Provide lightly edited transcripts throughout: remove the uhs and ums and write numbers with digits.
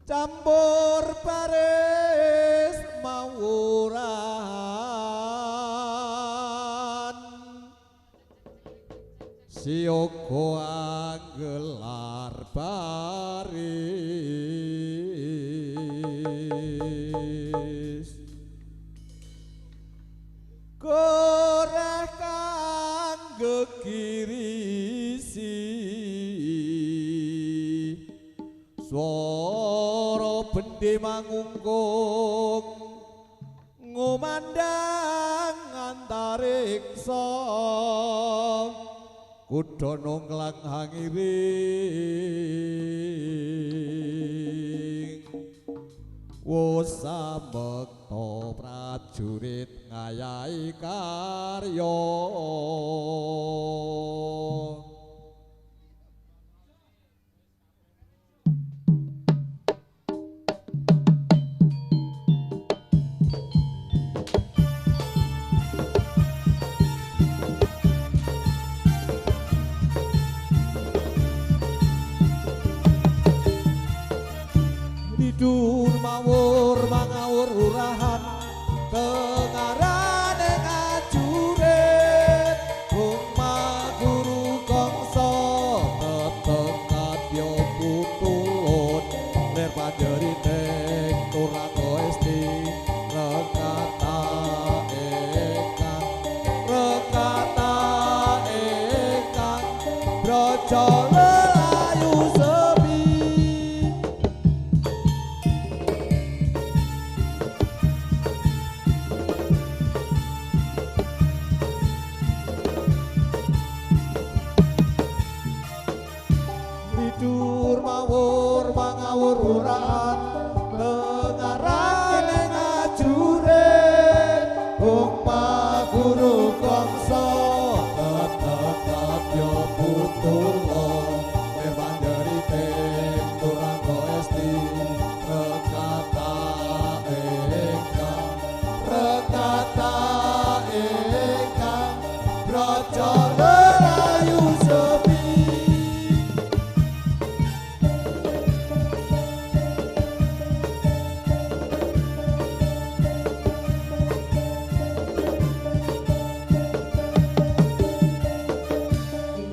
campur baris mawuran siyoga anggelar baris koreh kang gegirisi swara bendhe mangungkung ngumandang antariksa kuda nongklang hangiring wasamekta prajurit ngayahi karya tidur mawur mangawur urahan kengarane ngajurit rumah guru kongso tetep kadya putulun lir panjeriting turangga esti rekata ingkang braja lelayu sepi tidur mawur mangawur urahan tengarane ngajurit umpah guru kongso tetep kadya putulun lir panjeriting turangga esti rekata ingkang braja lelayu sepi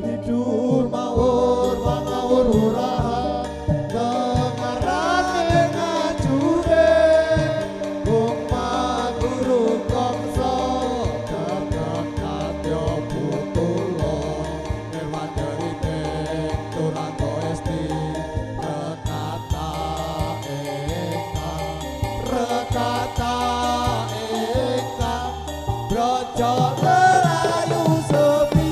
tidur mawur mangawur urahan dengarane ngajurit umpah guru kongso tetep kadya putulun lir panjeriting turangga esti rekata ingkang braja lelayu sepi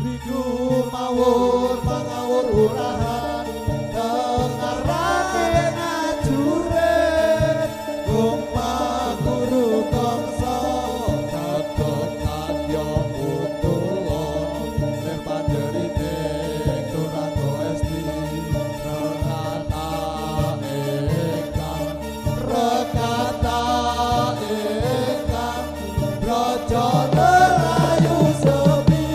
tidur mawur mangawur urahan tengarane ngajurit umpah guru kongso tetep kadya putulun lir panjeriting turangga esti rekata ingkang braja lelayu sepi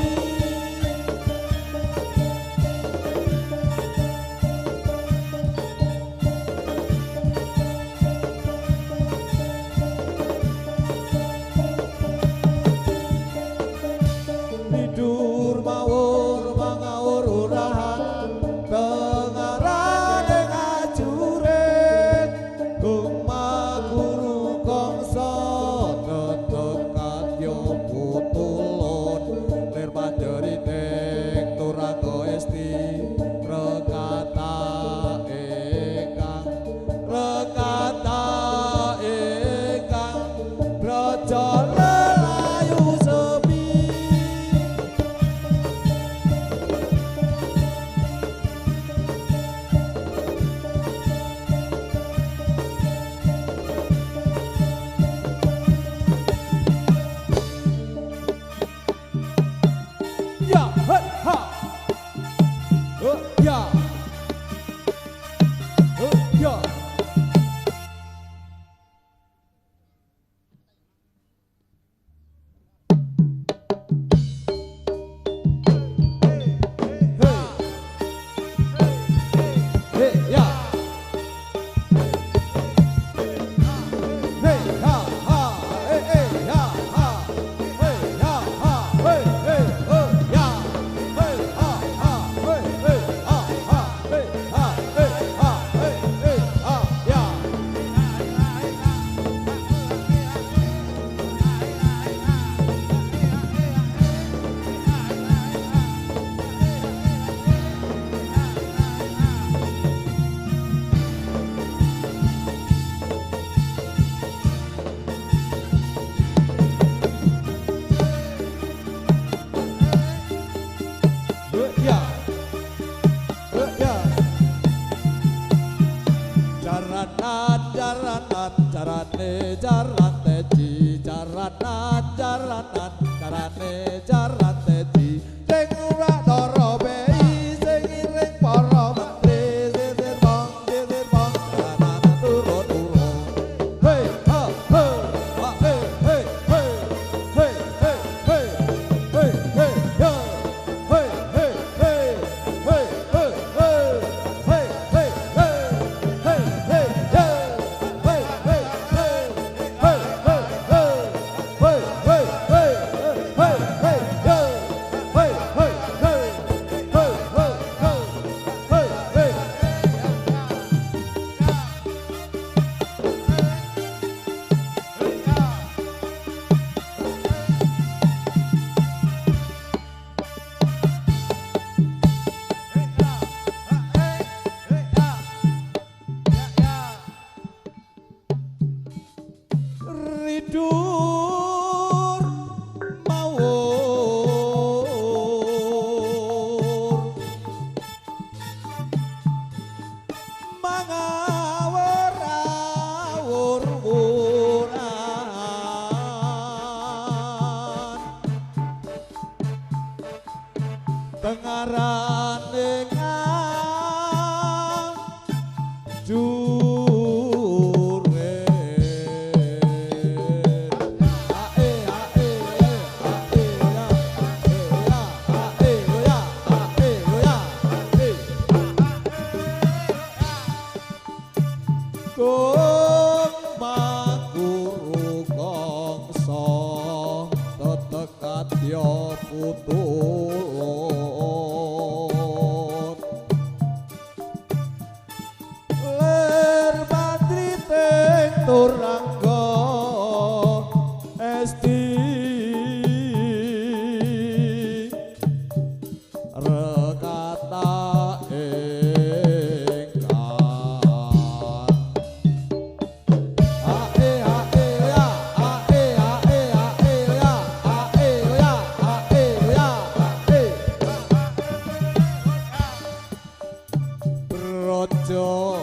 ngarane ngajure ae ae ae ya ae ya ae ya kong mangkuru kongso tetekat yo putulun ler badri teng turangga esti rekata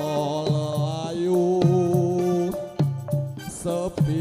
Layu sepi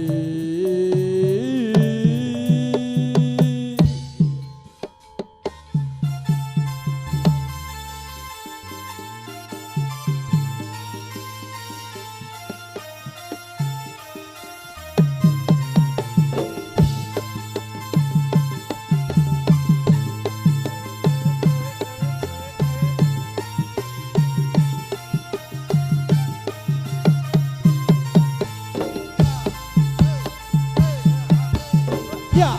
ya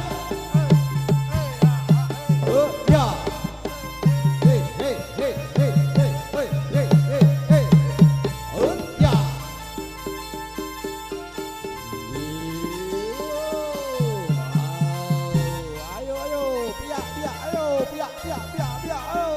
ya hey hey hey hey hey hey hey hey hey ya ayo ayo piak piak ayo piak piak piak piak ayo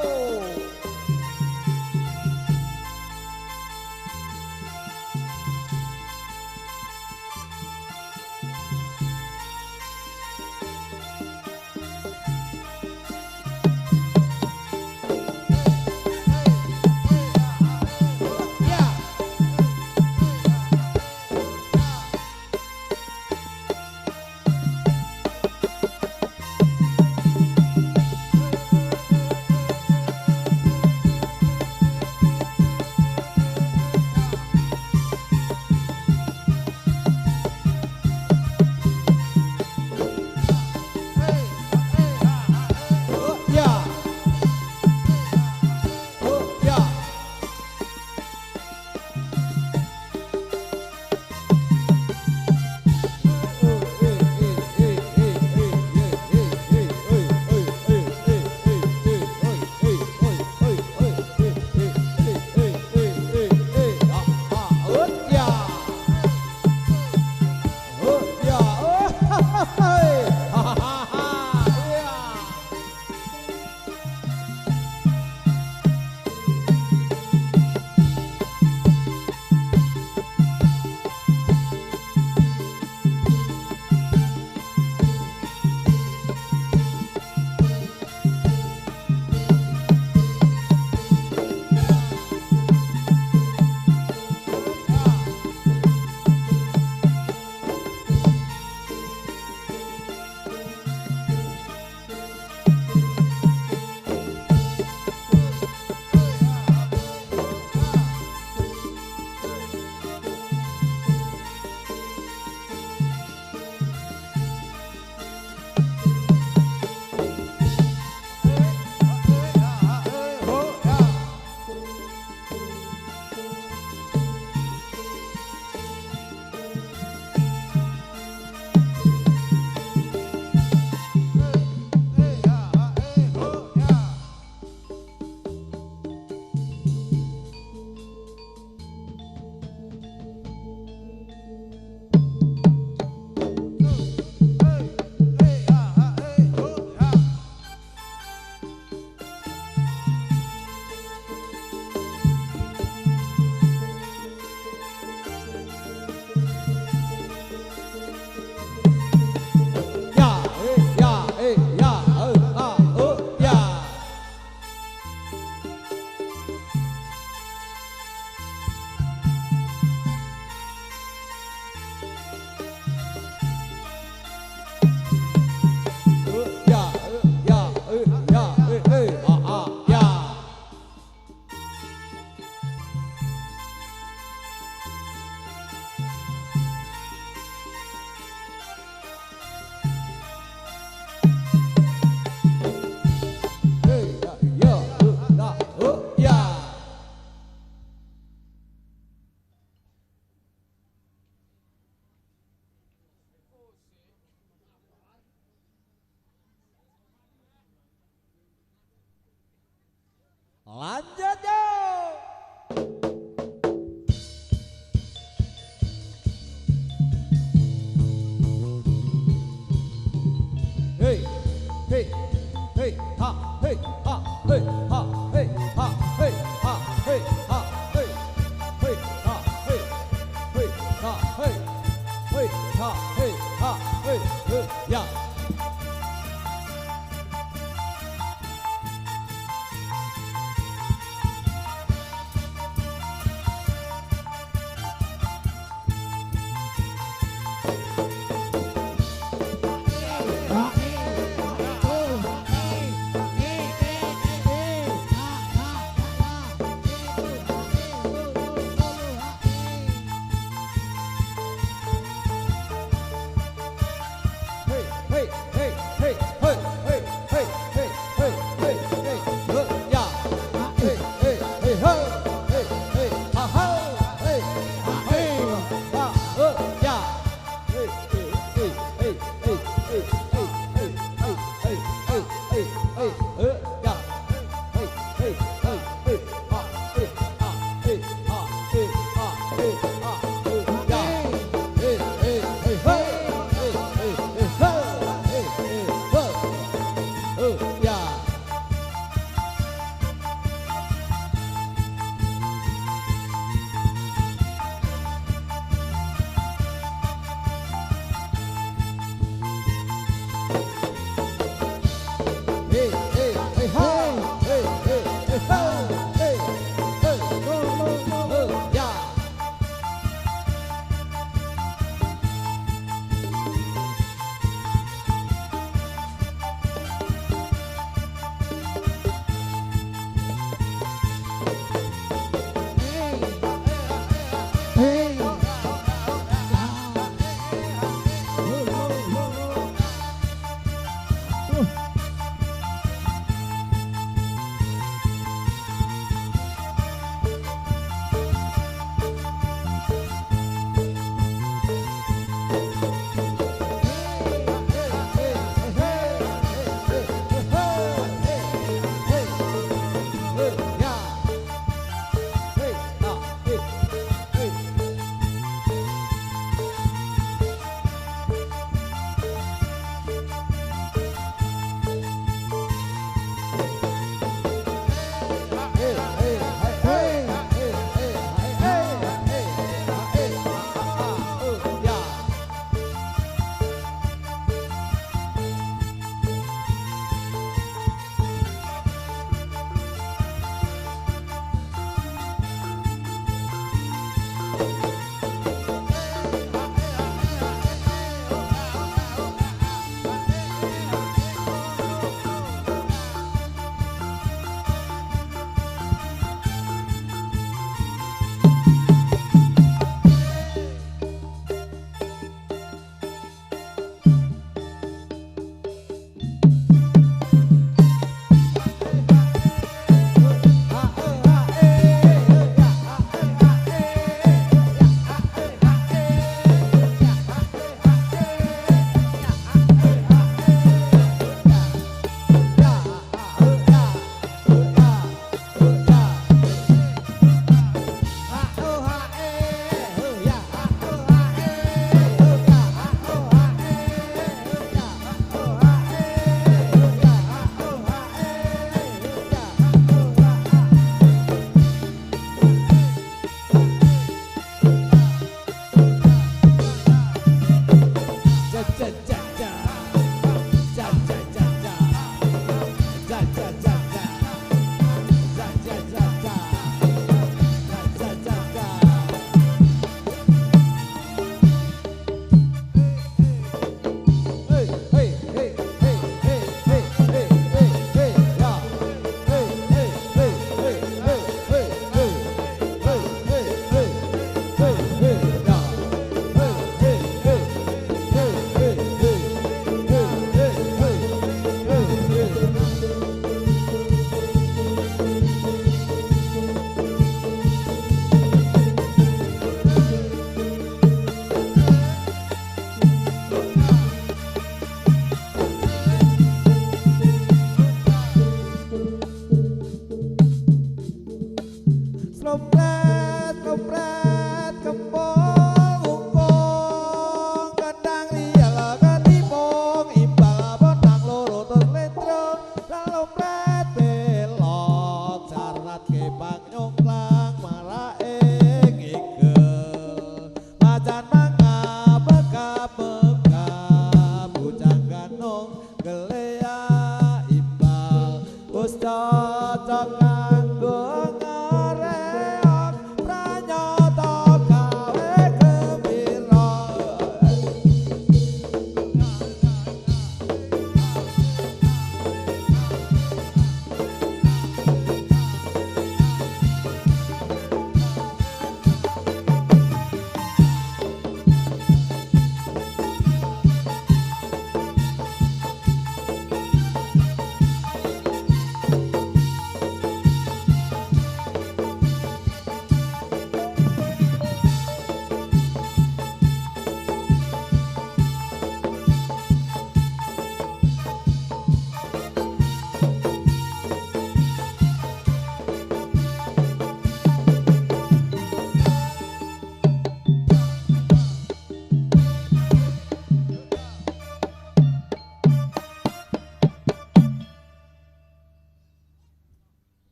Lanjut yuk. Hey, hey, hey, ha, hey, ha, hey, ha, hey, ha, hey, ha, hey, ha, hey, hey, ha, hey, hey, ha, hey, hey, ha, hey, ha, hey, ya. Komplet, komplet, kembang ungkong kadang rial katipong imbang benang loro terletrong salompret belok carat kebang nyongklang marae ngigel macan mangga bekap bekap bujang ganong gelea imbang wis cocok kanggo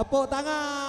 tepuk tangan.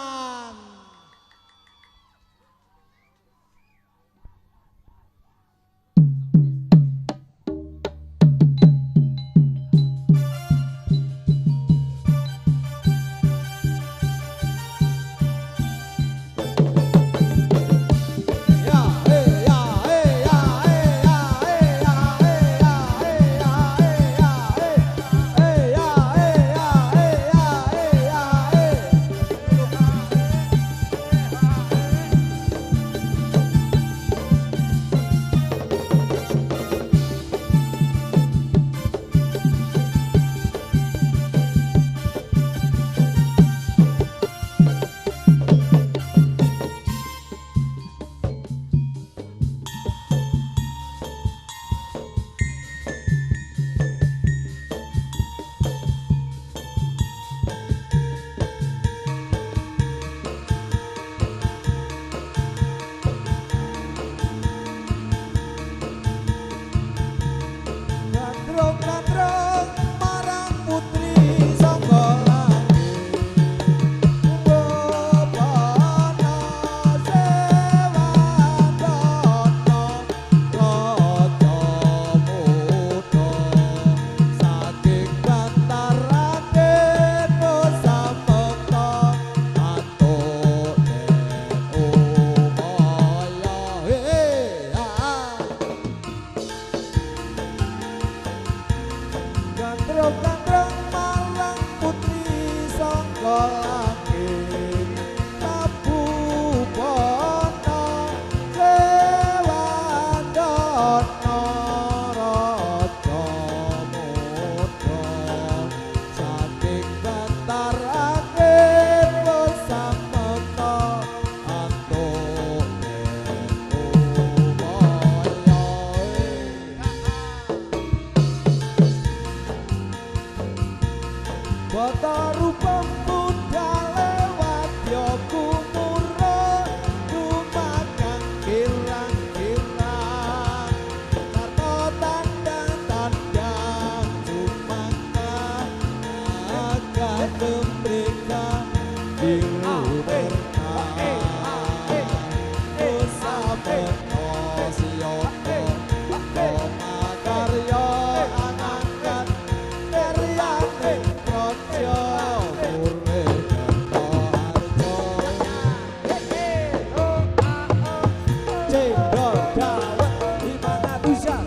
cendol dawet 500-an,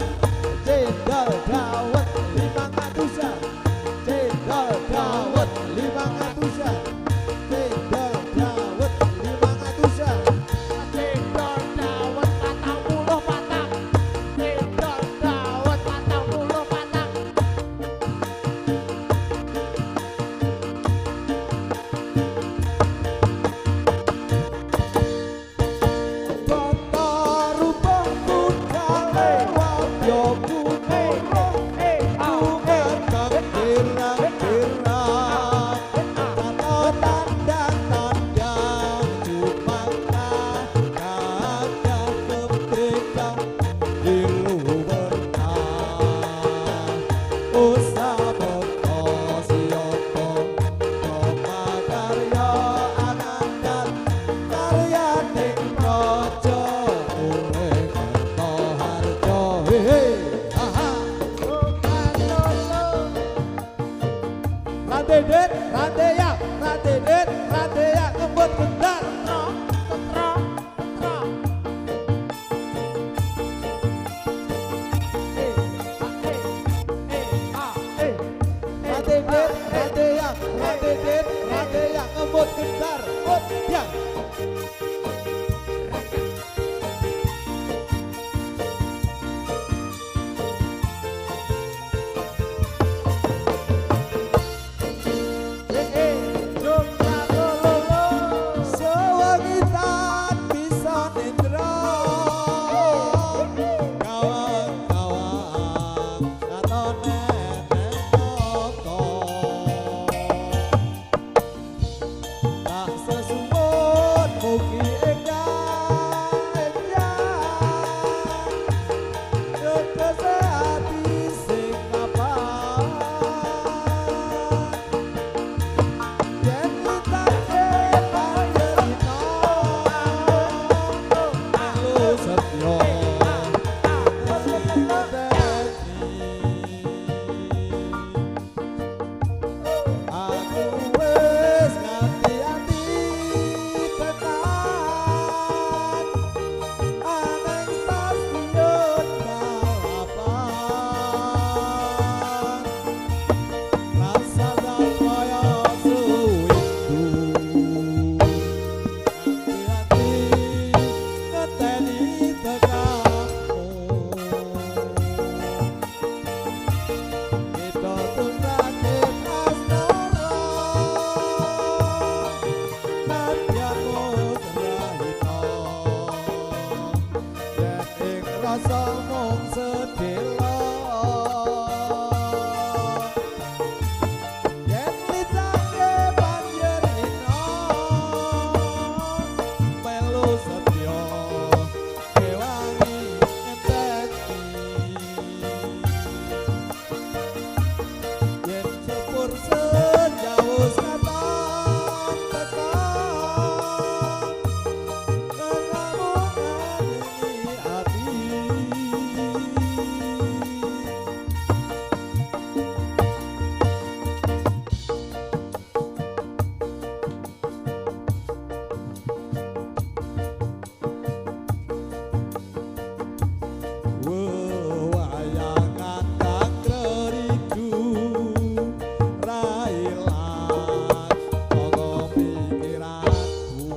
cendol dawet 500-an, cendol dawet 500-an, cendol dawet 500-an. Cendol dawet 40 patang. Cendol dawet 40 patang. Tata rupang budale wadya kuning kang kirang-kirang tata tandang-tandang cumangka kakak keprekang diluberkan usah beko siyoto koma karya anandan karya ning raja urip kerto harjo hehe aha radedet radeyak radedet radeyak ngebut gendar Tetra, tetra. radedet radeyak radedet radeyak ngebut gendar ut yang sewangitan bisa nindra kawang-kawang katone nenoto tak sesuwun mugi tegese ati sing kapan yen litake payerina melu setya aku wis ngati-ati tenan aneng stasiun balapan rasa kaya suwiku ngati-ati ngeteni tekamu kita tundake asmara nadyan musrahita yen ing rasa mung sedhela yen litake panjenengan melu setya kewangi ngenteni yen sepur senjawus katon tekan kelamungan ini ati wewayangan kang kreriku railan monggo pikiranku